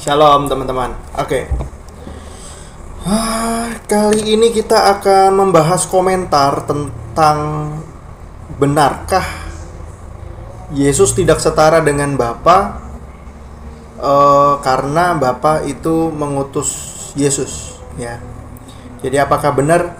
Shalom teman-teman. Oke. Kali ini kita akan membahas komentar tentang benarkah Yesus tidak setara dengan Bapa karena Bapa itu mengutus Yesus, ya. Jadi apakah benar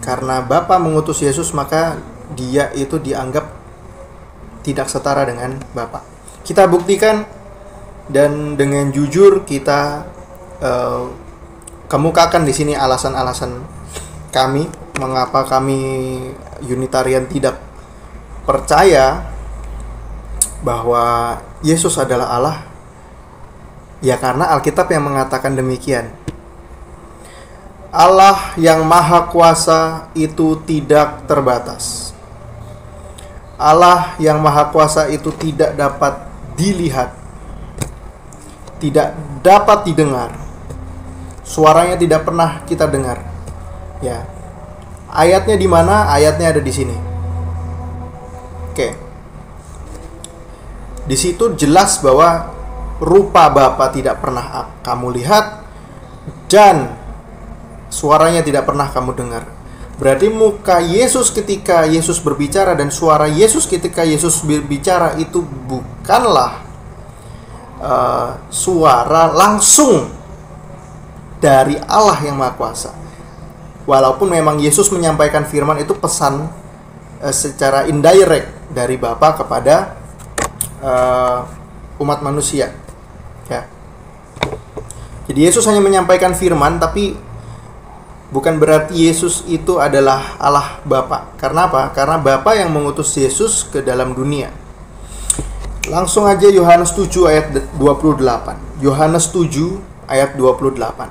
karena Bapa mengutus Yesus maka dia itu dianggap tidak setara dengan Bapa? Kita buktikan dan dengan jujur kita kemukakan di sini alasan-alasan kami mengapa kami Unitarian tidak percaya bahwa Yesus adalah Allah. Ya karena Alkitab yang mengatakan demikian. Allah yang Maha Kuasa itu tidak terbatas. Allah yang Maha Kuasa itu tidak dapat dilihat, tidak dapat didengar. Suaranya tidak pernah kita dengar. Ya. Ayatnya di mana? Ayatnya ada di sini. Oke. Di situ jelas bahwa rupa Bapa tidak pernah kamu lihat dan suaranya tidak pernah kamu dengar. Berarti muka Yesus ketika Yesus berbicara dan suara Yesus ketika Yesus berbicara itu bukanlah suara langsung dari Allah yang Maha Kuasa. Walaupun memang Yesus menyampaikan firman itu pesan secara indirect dari Bapa kepada umat manusia, ya. Jadi Yesus hanya menyampaikan firman, tapi bukan berarti Yesus itu adalah Allah Bapa. Karena apa? Karena Bapa yang mengutus Yesus ke dalam dunia. Langsung aja Yohanes 7 ayat 28. Yohanes 7 ayat 28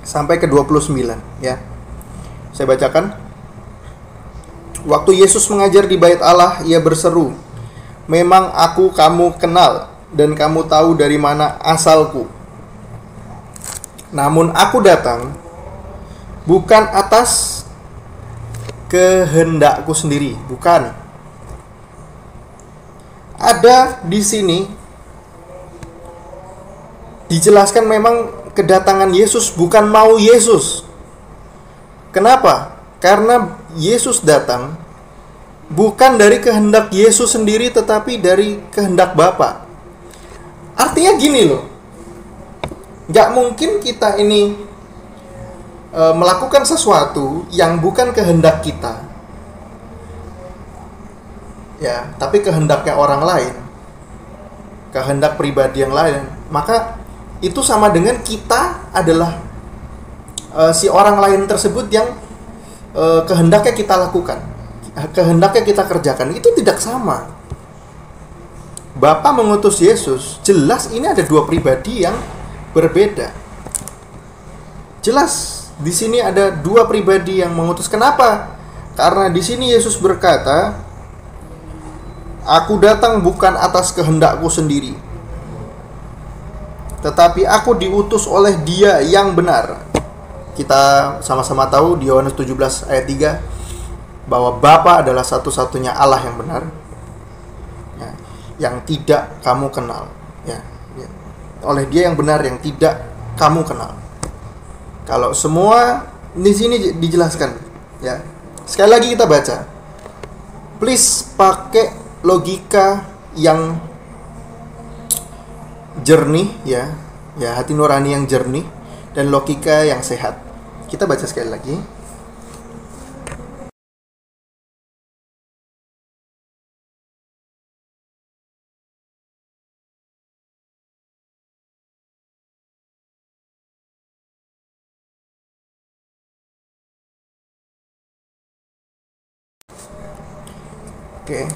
sampai ke 29, ya. Saya bacakan. Waktu Yesus mengajar di Bait Allah, ia berseru, "Memang aku kamu kenal dan kamu tahu dari mana asalku. Namun aku datang bukan atas kehendakku sendiri." Bukan. Ada di sini dijelaskan memang kedatangan Yesus bukan mau Yesus. Kenapa? Karena Yesus datang bukan dari kehendak Yesus sendiri tetapi dari kehendak Bapa. Artinya gini loh. Gak mungkin kita ini melakukan sesuatu yang bukan kehendak kita, ya, tapi kehendaknya orang lain, kehendak pribadi yang lain. Maka itu sama dengan kita adalah si orang lain tersebut yang kehendaknya kita lakukan, kehendaknya kita kerjakan. Itu tidak sama. Bapa mengutus Yesus, jelas ini ada dua pribadi yang berbeda. Jelas di sini ada dua pribadi yang mengutus. Kenapa? Karena di sini Yesus berkata, "Aku datang bukan atas kehendakku sendiri, tetapi aku diutus oleh Dia yang benar." Kita sama-sama tahu di Yohanes 17 ayat 3 bahwa Bapa adalah satu-satunya Allah yang benar, ya, yang tidak kamu kenal, ya. Oleh Dia yang benar yang tidak kamu kenal. Kalau semua di sini dijelaskan, ya. Sekali lagi kita baca. Please pakai logika yang jernih, ya. Ya, hati nurani yang jernih dan logika yang sehat. Kita baca sekali lagi. Oke.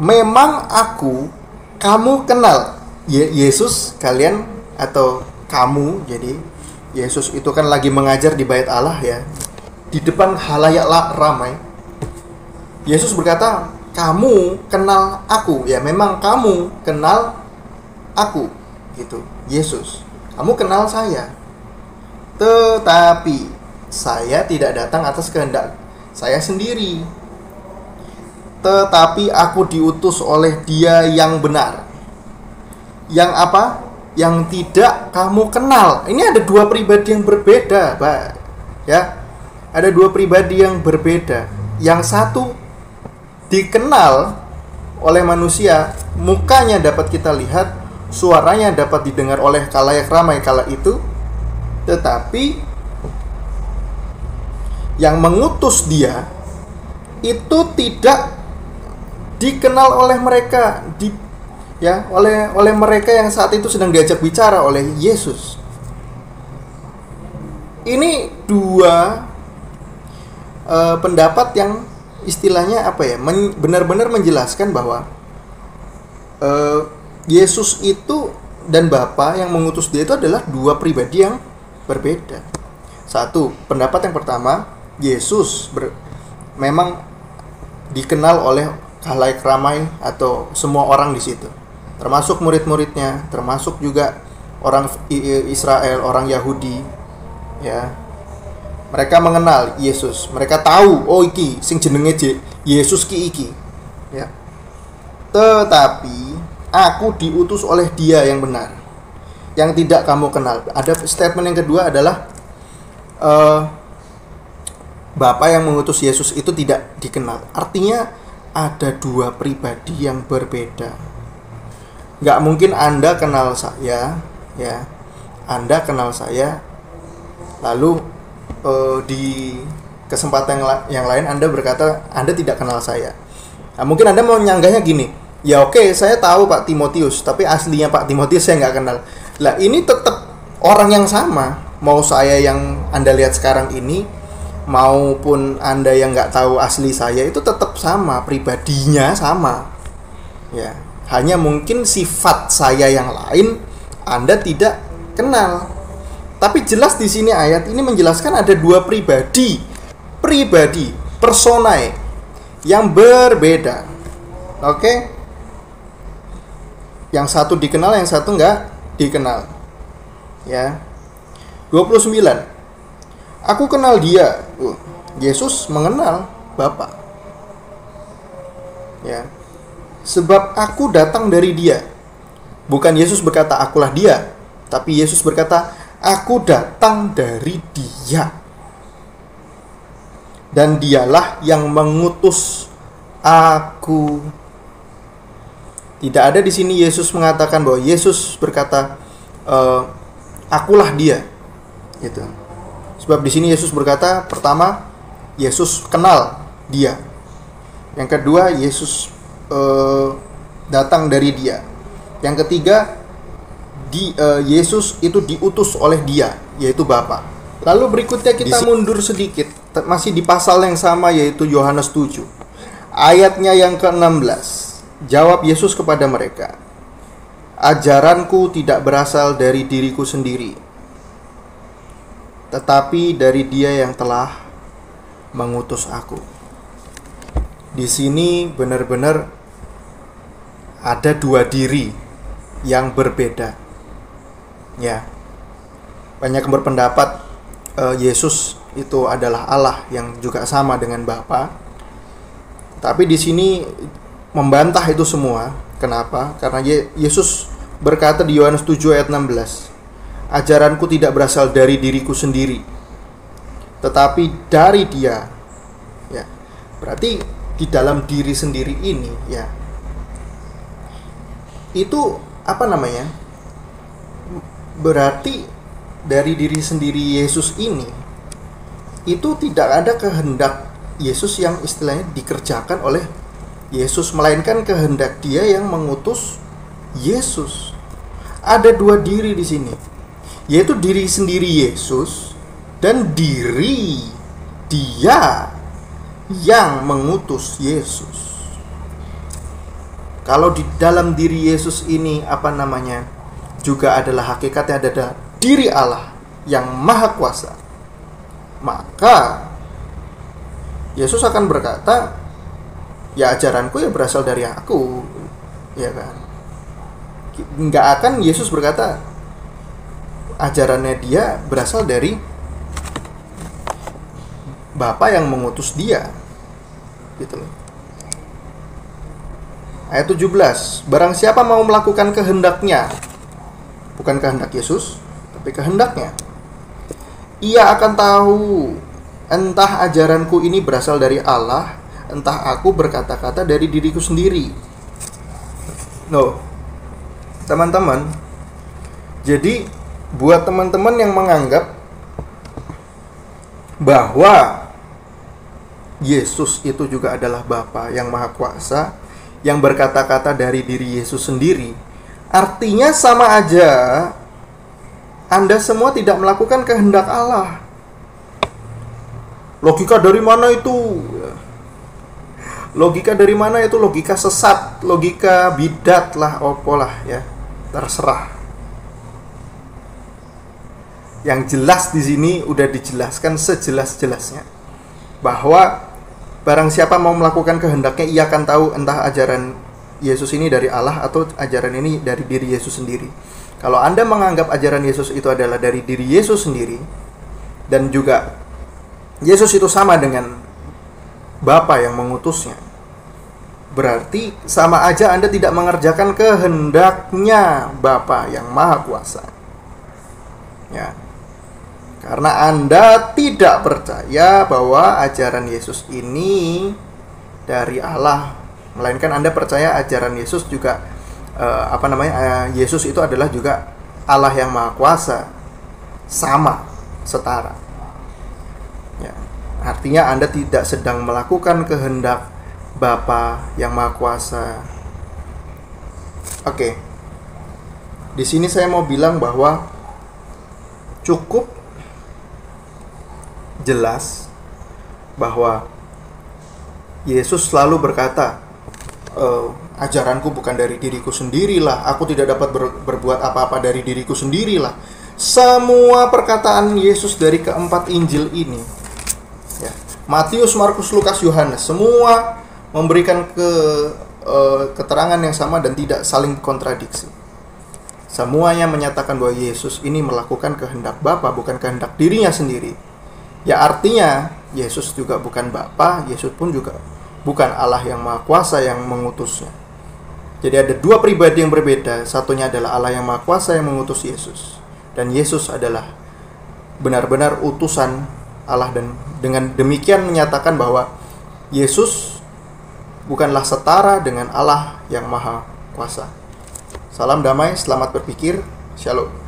Memang aku kamu kenal. Yesus kalian atau kamu. Jadi Yesus itu kan lagi mengajar di Bait Allah, ya, di depan halayak ramai. Yesus berkata, "Kamu kenal aku." Ya, memang kamu kenal aku, gitu. Yesus, kamu kenal saya. Tetapi saya tidak datang atas kehendak saya sendiri, tetapi aku diutus oleh Dia yang benar. Yang apa? Yang tidak kamu kenal. Ini ada dua pribadi yang berbeda, Pak. Ya. Ada dua pribadi yang berbeda. Yang satu dikenal oleh manusia, mukanya dapat kita lihat, suaranya dapat didengar oleh khalayak ramai kala itu, tetapi yang mengutus Dia itu tidak dikenal oleh mereka, oleh mereka yang saat itu sedang diajak bicara oleh Yesus. Ini dua pendapat yang istilahnya apa ya, benar-benar menjelaskan bahwa Yesus itu dan Bapa yang mengutus Dia itu adalah dua pribadi yang berbeda. Satu, pendapat yang pertama, Yesus memang dikenal oleh khalayak ramai atau semua orang di situ, termasuk murid-muridnya, termasuk juga orang Israel, orang Yahudi, ya. Mereka mengenal Yesus, mereka tahu, oh iki sing jenenge Yesus ki iki, ya. Tetapi aku diutus oleh Dia yang benar, yang tidak kamu kenal. Ada statement yang kedua adalah Bapa yang mengutus Yesus itu tidak dikenal. Artinya ada dua pribadi yang berbeda. Nggak mungkin Anda kenal saya, ya. Anda kenal saya, lalu di kesempatan yang lain Anda berkata Anda tidak kenal saya. Nah, mungkin Anda mau nyanggahnya gini, ya oke, saya tahu Pak Timotius, tapi aslinya Pak Timotius saya nggak kenal. Lah ini tetap orang yang sama. Mau saya yang Anda lihat sekarang ini, maupun Anda yang nggak tahu asli saya, itu tetap sama, pribadinya sama, ya. Hanya mungkin sifat saya yang lain Anda tidak kenal. Tapi jelas di sini ayat ini menjelaskan ada dua pribadi, personae yang berbeda. Oke? Yang satu dikenal, yang satu nggak dikenal. Ya. 29. Aku kenal Dia. Yesus mengenal Bapa. Ya. Sebab aku datang dari Dia. Bukan Yesus berkata akulah Dia, tapi Yesus berkata aku datang dari Dia. Dan Dialah yang mengutus aku. Tidak ada di sini Yesus mengatakan bahwa Yesus berkata akulah Dia. Gitu. Sebab di sini Yesus berkata, pertama, Yesus kenal Dia. Yang kedua, Yesus datang dari Dia. Yang ketiga, Yesus itu diutus oleh Dia, yaitu Bapa. Lalu berikutnya kita mundur sedikit, masih di pasal yang sama, yaitu Yohanes 7. Ayatnya yang ke-16. Jawab Yesus kepada mereka, ajaranku tidak berasal dari diriku sendiri, tetapi dari Dia yang telah mengutus aku. Di sini benar-benar ada dua diri yang berbeda. Ya. Banyak yang berpendapat Yesus itu adalah Allah yang juga sama dengan Bapa. Tapi di sini membantah itu semua. Kenapa? Karena Yesus berkata di Yohanes 7 ayat 16, ajaranku tidak berasal dari diriku sendiri, tetapi dari Dia. Ya. Berarti di dalam diri sendiri ini, ya, itu apa namanya? Berarti dari diri sendiri Yesus ini itu tidak ada kehendak Yesus yang istilahnya dikerjakan oleh Yesus, melainkan kehendak Dia yang mengutus Yesus. Ada dua diri di sini, yaitu diri sendiri Yesus dan diri Dia yang mengutus Yesus. Kalau di dalam diri Yesus ini apa namanya, juga adalah hakikatnya ada diri Allah yang maha kuasa, maka Yesus akan berkata, ya ajaranku ya berasal dari aku, ya kan. Nggak akan Yesus berkata ajarannya Dia berasal dari Bapa yang mengutus Dia, gitu loh. Ayat 17, barang siapa mau melakukan kehendaknya, bukan kehendak Yesus, tapi kehendaknya, ia akan tahu entah ajaranku ini berasal dari Allah, entah aku berkata-kata dari diriku sendiri. No, teman-teman, jadi buat teman-teman yang menganggap bahwa Yesus itu juga adalah Bapa yang Maha Kuasa, yang berkata-kata dari diri Yesus sendiri, artinya sama aja Anda semua tidak melakukan kehendak Allah. Logika dari mana itu? Logika dari mana itu? Logika sesat, logika bidat lah, opolah ya, terserah. Yang jelas di sini udah dijelaskan sejelas-jelasnya bahwa barang siapa mau melakukan kehendaknya, ia akan tahu entah ajaran Yesus ini dari Allah atau ajaran ini dari diri Yesus sendiri. Kalau Anda menganggap ajaran Yesus itu adalah dari diri Yesus sendiri, dan juga Yesus itu sama dengan Bapa yang mengutusnya, berarti sama aja Anda tidak mengerjakan kehendaknya Bapa yang Maha Kuasa. Ya. Karena Anda tidak percaya bahwa ajaran Yesus ini dari Allah, melainkan Anda percaya ajaran Yesus juga Yesus itu adalah juga Allah yang Maha Kuasa, sama, setara. Ya, artinya Anda tidak sedang melakukan kehendak Bapa yang Maha Kuasa. Oke. Di sini saya mau bilang bahwa cukup jelas bahwa Yesus selalu berkata, ajaranku bukan dari diriku sendirilah, aku tidak dapat berbuat apa-apa dari diriku sendirilah. Semua perkataan Yesus dari keempat Injil ini, ya, Matius, Markus, Lukas, Yohanes, semua memberikan keterangan yang sama dan tidak saling kontradiksi. Semuanya menyatakan bahwa Yesus ini melakukan kehendak Bapa, bukan kehendak dirinya sendiri. Ya, artinya Yesus juga bukan Bapa, Yesus pun juga bukan Allah yang Maha Kuasa yang mengutusnya. Jadi ada dua pribadi yang berbeda. Satunya adalah Allah yang Maha Kuasa yang mengutus Yesus, dan Yesus adalah benar-benar utusan Allah, dan dengan demikian menyatakan bahwa Yesus bukanlah setara dengan Allah yang Maha Kuasa. Salam damai, selamat berpikir, Shalom.